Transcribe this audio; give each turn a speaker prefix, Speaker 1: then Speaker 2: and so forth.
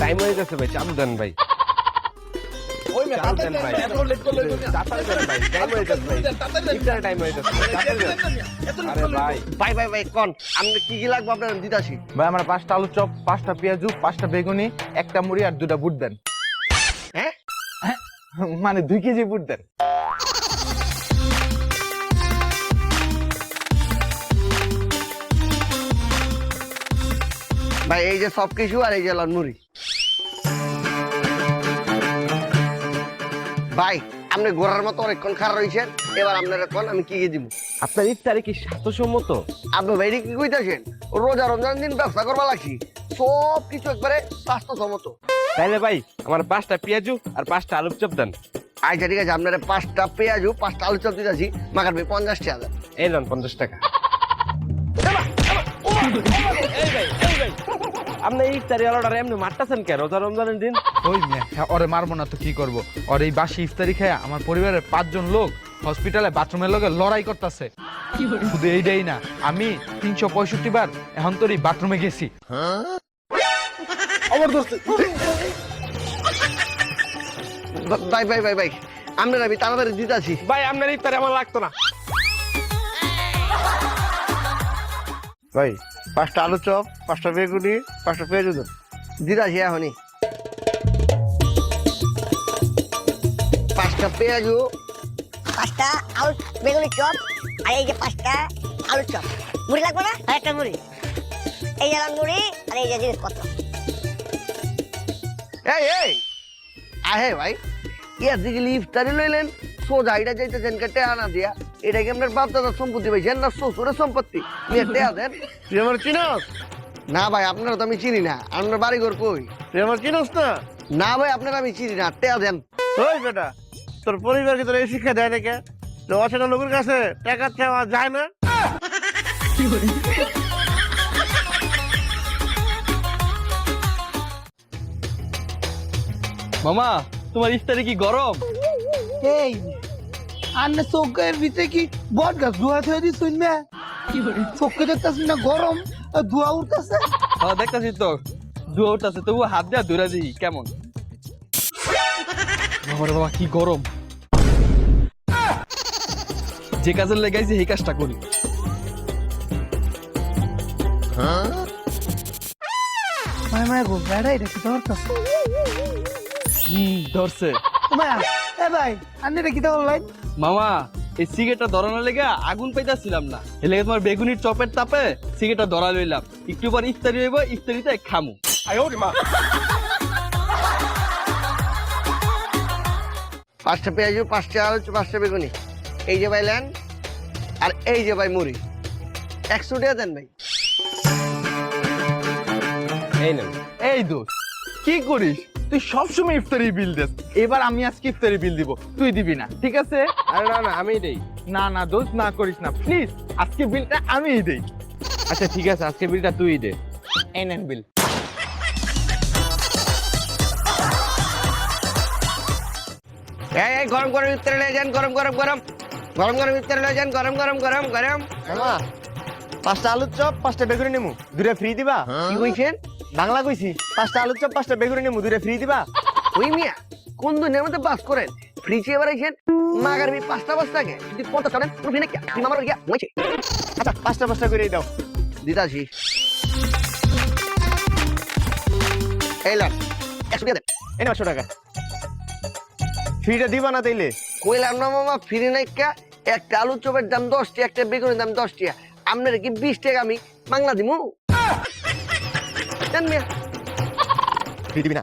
Speaker 1: Time হয়ে গেছে ভাই, চালু দেন ভাই।
Speaker 2: ভাই আমার 5টা আলু চপ, 5টা পেঁয়াজু, 5টা বেগুনি, 1টা মুড়ি আর 2টা বুট দেন। মানে 2 কেজি বুট দেন।
Speaker 3: ভাই এই যে সব কিছু আর এই যে মুড়ি। ভাই আপনি ঘোড়ার মতো অনেকক্ষণ খারাপ রয়েছেন, এবার আপনারা কোন আমি কি দিব?
Speaker 1: আপনার ইফতারি কি স্বাস্থ্যসম্মত?
Speaker 3: আপনি ভাইরে কি কইতাছেন? রোজা রমজান দিন ব্যবসা করবা লাগছি, সব কিছু একবারে স্বাস্থ্যসম্মত।
Speaker 1: তাইলে ভাই আমার 5টা পেঁয়াজু আর 5টা আলুর চপ দেন।
Speaker 3: আচ্ছা ঠিক আছে, আপনারা 5টা পেঁয়াজু 5টা আলু চপ দিতেছি, মাগার ভাই 50 টাকা।
Speaker 1: এই লন 50 টাকা। আপনি ইফতারি অর্ডার এমনি মারতেছেন কেন রোজা রমজানের দিন?
Speaker 2: ওই ওরে মারবো না তো কি করব? ওর এই বাসি ইফতারি খায় আমার পরিবারের 5 জন লোক হসপিটালে বাথরুমের লগে লড়াই করতেছে। শুধু এইটাই না, আমি 365 বার এখন তোরই বাথরুমে গেছি।
Speaker 3: ভাই ভাই ভাই ভাই আমরা আমি তাড়াতাড়ি দিতেছি।
Speaker 1: ভাই আপনার ইফতারি আমার লাগতো না।
Speaker 3: ভাই 5টা আলু চপ, 5টা বেগুনি, 5টা পেঁয়াজু দেন, দিতেছি এখনই। 5টা পেঁয়াজু,
Speaker 4: 5টা আলু বেগুনি চপ, আর এই যে 5টা আলু চপ। মুড়ি লাগবে না? আর একটা মুড়ি। এই যে মুড়ি আর এই যে জিনিসপত্র।
Speaker 3: এই আহে ভাই, ইয়ার দিকে ইফতারি লইলেন, সোজা এটা যাইতেছেন কে টেয়া না দিয়া? এটা কি আপনার বাপ দাদার সম্পত্তি পাইছেন না শ্বশুরের সম্পত্তি? নিয়ে টেয়া দেন। তুই আমার চিনস? না ভাই আপনারা তো আমি চিনি না। আপনার বাড়ি ঘর কই? তুই আমার চিনস না? না ভাই আপনারা আমি চিনি না, টেয়া দেন। ওই বেটা, তোর পরিবারকে তোর এই শিক্ষা দেয় না কে? তো অচেনা লোকের কাছে টাকা চাওয়া যায় না?
Speaker 1: মামা তোমার ইফতারি কি গরম?
Speaker 5: এই আন্নে চোখের ভিতরে কি বট গাছ ধোয়া থেকে দিচ্ছ না? চোখে দেখতেছি না গরম ধোয়া উঠতেছে।
Speaker 1: হ্যাঁ দেখতেছি তো ধোয়া উঠতেছে, তবু হাত দেওয়া ধরে দিই কেমন। বাবা কি গরম, যে কাজের লেগাইছে এই কাজটা করি।
Speaker 5: মায় মায় গো বেড়া এটা কি ধরতেছে?
Speaker 1: ধরছে।
Speaker 5: মায়া এ ভাই আন্নে এটা কি ধরলাই?
Speaker 1: মামা এই সিগারেটটা ধরানোর লেগে আগুন পাইতাছিলাম না, এর লেগে তোমার বেগুনির চপের তাপে সিগারেটটা ধরা লইলাম। একটু পর ইফতারি হইব, ইফতারিতে খামু।
Speaker 3: 5টা পেঁয়াজু, 5টা আলু, 5টা বেগুনি, এই যে ভাই লেন, আর এই যে ভাই মুড়ি। 100 টাকা দেন ভাই।
Speaker 1: এই নেন।
Speaker 2: এই দোস্ত কি করিস তুই? সবসময় ইফতারি বিল দিস, এবার আমি আজকে ইফতারি বিল দিব, তুই দিবি না, ঠিক আছে?
Speaker 1: আরে না না আমি দেই।
Speaker 2: না না দোস্ত না করিস না প্লিজ, আজকে বিলটা আমিই দেই।
Speaker 1: আচ্ছা ঠিক আছে, আজকে বিলটা তুই দে।
Speaker 2: এই নেন বিল।
Speaker 3: এই গরম গরম ইফতারি লয়ে যান, গরম গরম গরম গরম গরম ইফতারি লয়ে যান, গরম গরম গরম গরম।
Speaker 6: মামা 5টা আলুর চপ 5টা বেগুনি নিমু, 2টা ফ্রি দিবা?
Speaker 3: কি কইছেন?
Speaker 6: বাংলা কইছি। 5টা আলুর চপ 5টা বেগুনি নিমু, 2টা ফ্রি দিবা?
Speaker 3: ওই মিয়া কোন দুনিয়ার মধ্যে বাস করেন? ফ্রি চেয়ে বেড়াইছেন মাগার বি 5টা বাস্তাকে যদি 50 টাকা প্রফিট নাকি তুমি আমার গিয়া হইছে।
Speaker 6: আচ্ছা 5টা করেই দাও।
Speaker 3: দিতাছি। এই লান 100 টাকা দেন।
Speaker 6: এই 900 টাকা। ফ্রিটা দিবা না তাইলে?
Speaker 3: কইলাম না মামা ফ্রি নাই কা? একটা আলু চপের দাম 10 টাকা, একটা বেগুনের দাম 10 টাকা। আপনার কি 20 টাকা আমি বাংলা দিমু? দেন মিয়া।
Speaker 6: ফ্রি দিবি না?